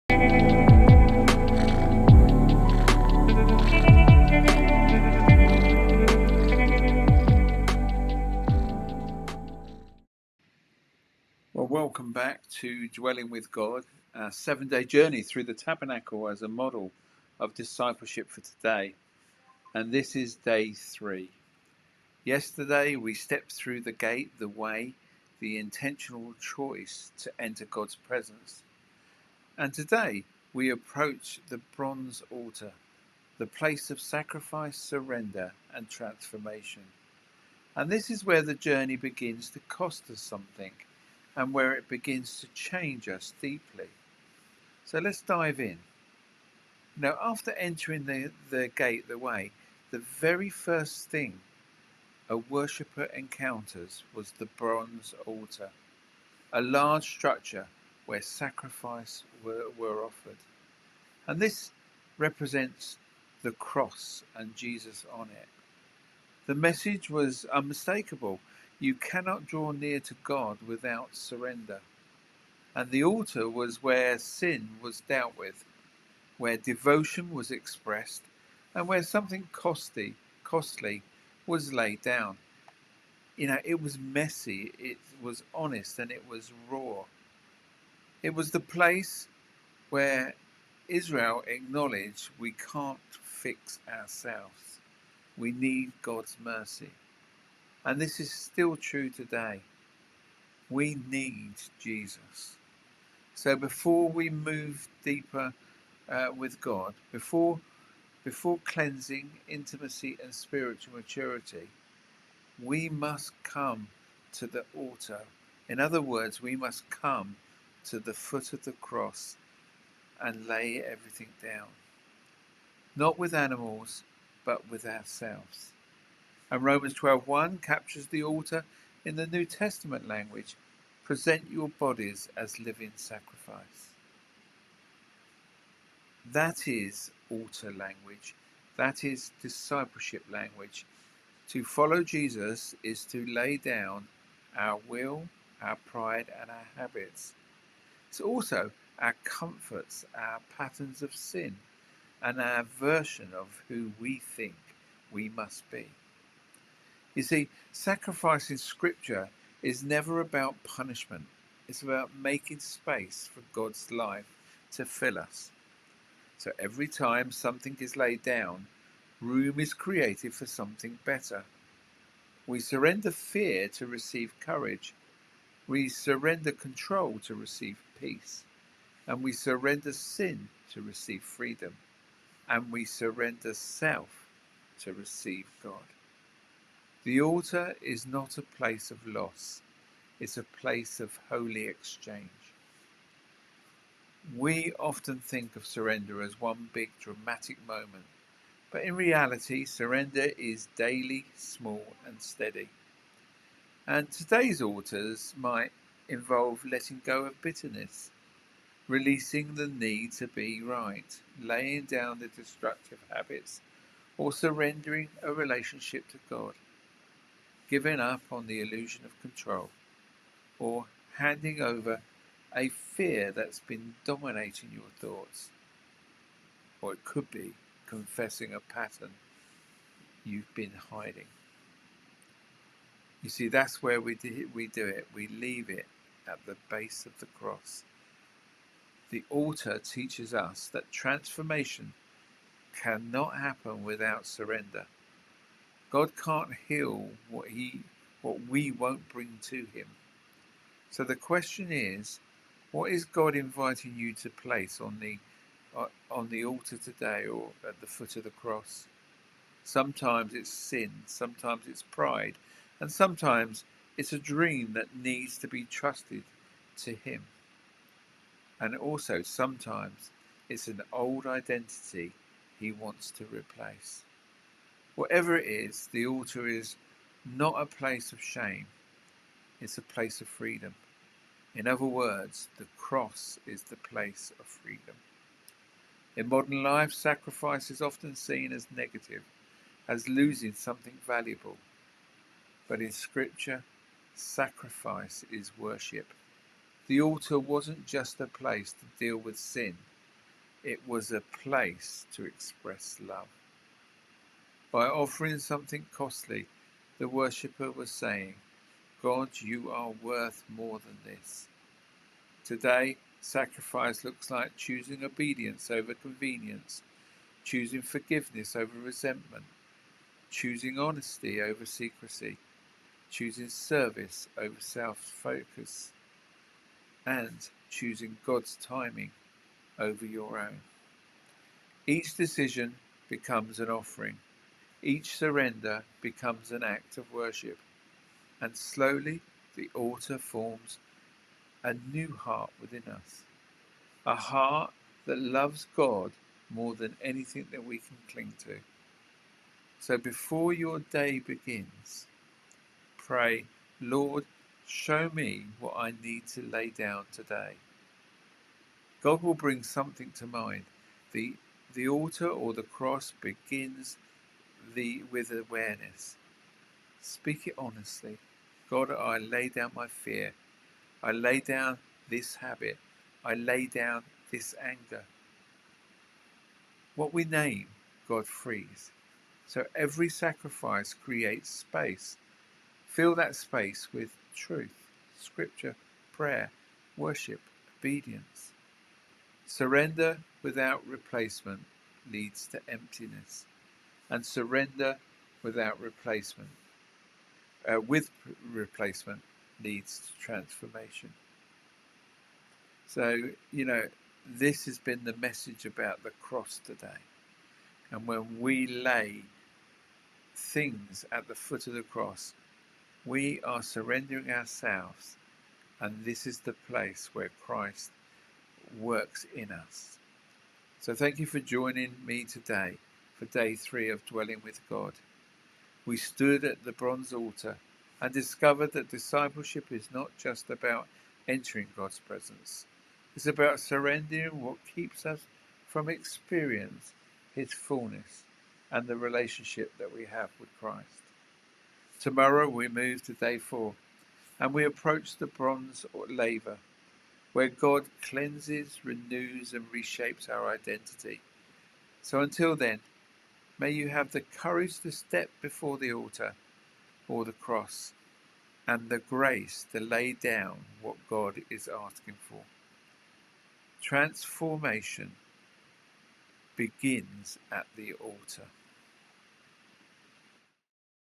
Well, welcome back to Dwelling with God, a 7-day journey through the tabernacle as a model of discipleship for today. And this is day 3. Yesterday we stepped through the gate, the way, the intentional choice to enter God's presence. And today we approach the bronze altar, the place of sacrifice, surrender, and transformation. And this is where the journey begins to cost us something, and where it begins to change us deeply. So let's dive in. Now, after entering the gate, the way, the very first thing a worshipper encounters was the bronze altar, a large structure where sacrifice were offered. And this represents the cross and Jesus on it. The message was unmistakable. You cannot draw near to God without surrender. And the altar was where sin was dealt with, where devotion was expressed, and where something costly was laid down. It was messy, it was honest, and it was raw. It was the place where Israel acknowledged we can't fix ourselves. We need God's mercy. And this is still true today. We need Jesus. So before we move deeper with God, before cleansing, intimacy, and spiritual maturity, we must come to the altar. In other words, we must come to the foot of the cross and lay everything down. Not with animals, but with ourselves. And Romans 12:1 captures the altar in the New Testament language. Present your bodies as living sacrifice. That is altar language. That is discipleship language. To follow Jesus is to lay down our will, our pride, and our habits. It's also our comforts, our patterns of sin, and our version of who we think we must be. You see, sacrifice in Scripture is never about punishment. It's about making space for God's life to fill us. So every time something is laid down, room is created for something better. We surrender fear to receive courage. We surrender control to receive peace. And we surrender sin to receive freedom. And we surrender self to receive God. The altar is not a place of loss. It's a place of holy exchange. We often think of surrender as one big dramatic moment, but in reality, surrender is daily, small and steady. And today's altars might involve letting go of bitterness, releasing the need to be right, laying down the destructive habits, or surrendering a relationship to God, giving up on the illusion of control, or handing over a fear that's been dominating your thoughts. Or it could be confessing a pattern you've been hiding. You see, that's where we do it. We leave it at the base of the cross. The altar teaches us that transformation cannot happen without surrender. God can't heal what we won't bring to him. So the question is, what is God inviting you to place on the altar today, or at the foot of the cross? Sometimes it's sin, sometimes it's pride, and sometimes it's a dream that needs to be trusted to him. And also sometimes it's an old identity he wants to replace. Whatever it is, the altar is not a place of shame. It's a place of freedom. In other words, the cross is the place of freedom. In modern life, sacrifice is often seen as negative, as losing something valuable. But in Scripture, sacrifice is worship. The altar wasn't just a place to deal with sin. It was a place to express love. By offering something costly, the worshipper was saying, God, you are worth more than this. Today, sacrifice looks like choosing obedience over convenience, choosing forgiveness over resentment, choosing honesty over secrecy, choosing service over self-focus, and choosing God's timing over your own. Each decision becomes an offering. Each surrender becomes an act of worship. And slowly the altar forms a new heart within us. A heart that loves God more than anything that we can cling to. So before your day begins, pray, Lord, show me what I need to lay down today. God will bring something to mind. The altar or the cross begins with awareness. Speak it honestly. God, I lay down my fear. I lay down this habit. I lay down this anger. What we name, God frees. So every sacrifice creates space. Fill that space with truth, scripture, prayer, worship, obedience. Surrender without replacement leads to emptiness, and surrender without replacement, with replacement, leads to transformation. So, this has been the message about the cross today. And when we lay things at the foot of the cross, we are surrendering ourselves, and this is the place where Christ works in us. So thank you for joining me today for day 3 of Dwelling with God. We stood at the bronze altar and discovered that discipleship is not just about entering God's presence. It's about surrendering what keeps us from experience His fullness and the relationship that we have with Christ. Tomorrow we move to day 4 and we approach the bronze laver, where God cleanses, renews and reshapes our identity. So until then, may you have the courage to step before the altar or the cross and the grace to lay down what God is asking for. Transformation begins at the altar.